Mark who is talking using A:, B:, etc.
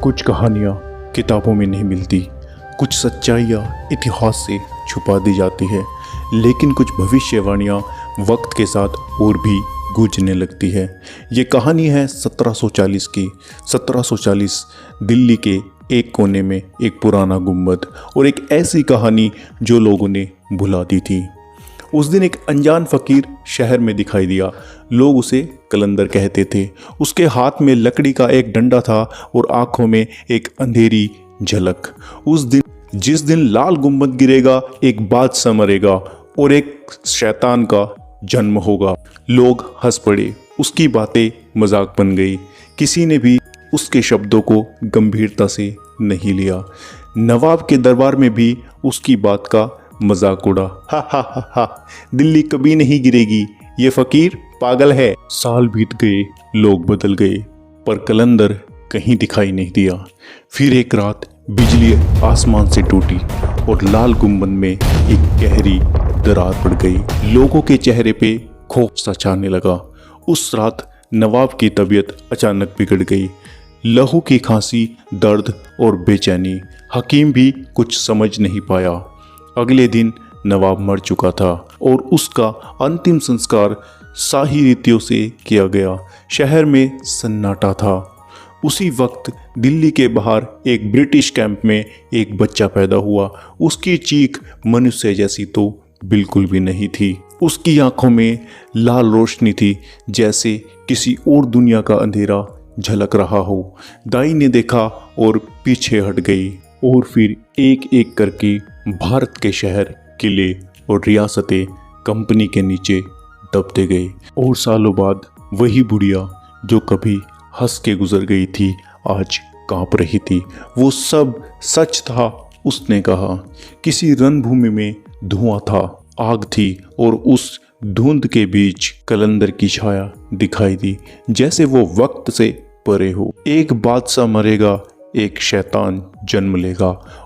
A: कुछ कहानियाँ किताबों में नहीं मिलती, कुछ सच्चाइयाँ इतिहास से छुपा दी जाती है, लेकिन कुछ भविष्यवाणियाँ वक्त के साथ और भी गूंजने लगती है। ये कहानी है 1740 की। 1740 दिल्ली के एक कोने में एक पुराना गुंबद और एक ऐसी कहानी जो लोगों ने भुला दी थी। उस दिन एक अनजान फकीर शहर में दिखाई दिया। लोग उसे कलंदर कहते थे। उसके हाथ में लकड़ी का एक डंडा था और आंखों में एक अंधेरी झलक। उस दिन जिस दिन लाल गुंबद गिरेगा, एक बादशाह मरेगा और एक शैतान का जन्म होगा। लोग हंस पड़े। उसकी बातें मजाक बन गई। किसी ने भी उसके शब्दों को गंभीरता से नहीं लिया। नवाब के दरबार में भी उसकी बात का मजाक उड़ा। हा हा हा हा, दिल्ली कभी नहीं गिरेगी, ये फकीर पागल है। साल बीत गए, लोग बदल गए, पर कलंदर कहीं दिखाई नहीं दिया। फिर एक रात बिजली आसमान से टूटी और लाल गुंबद में एक गहरी दरार पड़ गई। लोगों के चेहरे पे खौफ सा छाने लगा। उस रात नवाब की तबीयत अचानक बिगड़ गई। लहू की खांसी, दर्द और बेचैनी। हकीम भी कुछ समझ नहीं पाया। अगले दिन नवाब मर चुका था और उसका अंतिम संस्कार शाही रीतियों से किया गया। शहर में सन्नाटा था। उसी वक्त दिल्ली के बाहर एक ब्रिटिश कैंप में एक बच्चा पैदा हुआ। उसकी चीख मनुष्य जैसी तो बिल्कुल भी नहीं थी। उसकी आंखों में लाल रोशनी थी, जैसे किसी और दुनिया का अंधेरा झलक रहा हो। दाई ने देखा और पीछे हट गई। और फिर एक एक करके भारत के शहर, किले और रियासतें कंपनी के नीचे दबते गए। और सालों बाद वही बुढ़िया जो कभी हंस के गुजर गई थी, आज कांप रही थी। वो सब सच था, उसने कहा। किसी रणभूमि में धुआं था, आग थी और उस धुंध के बीच कलंदर की छाया दिखाई दी, जैसे वो वक्त से परे हो। एक बादशाह मरेगा, एक शैतान जन्म लेगा